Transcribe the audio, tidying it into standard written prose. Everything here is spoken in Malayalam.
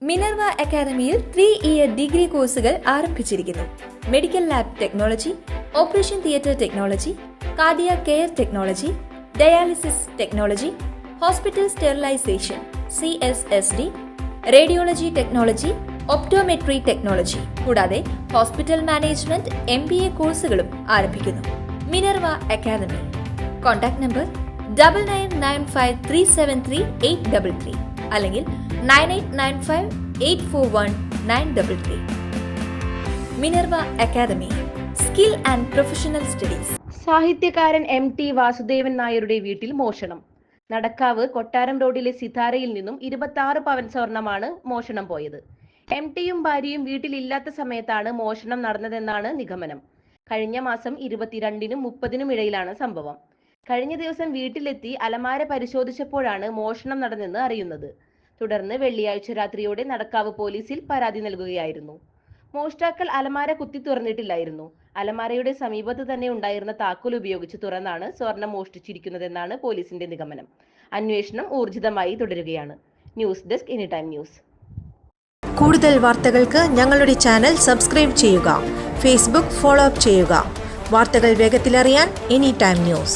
മിനർവ അക്കാദമിയിൽ 3-ഇയർ ഡിഗ്രി കോഴ്സുകൾ ആരംഭിച്ചിരിക്കുന്നു. Medical lab technology, operation theatre technology, cardiac care technology, dialysis technology, hospital sterilisation (CSSD), radiology technology, optometry technology കൂടാതെ ഹോസ്പിറ്റൽ മാനേജ്മെന്റ് MBA കോഴ്സുകളും ആരംഭിക്കുന്നു. Minerva academy. കോൺടാക്ട് നമ്പർ 9995373833 അല്ലെങ്കിൽ 9895841933. Minerva academy, skill and professional studies. സാഹിത്യകാരൻ MT വാസുദേവൻ നായരുടെ വീട്ടിൽ മോഷണം. നടക്കാവ് കൊട്ടാരം റോഡിലെ സിതാരയിൽ നിന്നും 26 പവൻ സ്വർണമാണ് മോഷണം പോയത്. MTയും ഭാര്യയും വീട്ടിലില്ലാത്ത സമയത്താണ് മോഷണം നടന്നതെന്നാണ് നിഗമനം. കഴിഞ്ഞ മാസം 22-നും 30-നും ഇടയിലാണ് സംഭവം. കഴിഞ്ഞ ദിവസം വീട്ടിലെത്തി അലമാര പരിശോധിച്ചപ്പോഴാണ് മോഷണം നടന്നെന്ന് അറിയുന്നത്. തുടർന്ന് വെള്ളിയാഴ്ച രാത്രിയോടെ നടക്കാവ് പോലീസിൽ പരാതി നൽകുകയായിരുന്നു. മോഷ്ടാക്കൾ അലമാര കുത്തി തുറന്നിട്ടില്ലായിരുന്നു. അലമാരയുടെ സമീപത്ത് തന്നെ ഉണ്ടായിരുന്ന താക്കോൽ ഉപയോഗിച്ച് തുറന്നാണ് സ്വർണം മോഷ്ടിച്ചിരിക്കുന്നതെന്നാണ് പോലീസിന്റെ നിഗമനം. അന്വേഷണം ഊർജിതമായി തുടരുകയാണ്. News desk anytime news. കൂടുതൽ വാർത്തകൾക്ക് ഞങ്ങളുടെ ചാനൽ സബ്സ്ക്രൈബ് ചെയ്യുക. ഫേസ്ബുക്ക് ഫോളോ അപ്പ് ചെയ്യുക. വാർത്തകൾ വേഗത്തിലറിയാൻ എനിടൈം ന്യൂസ്.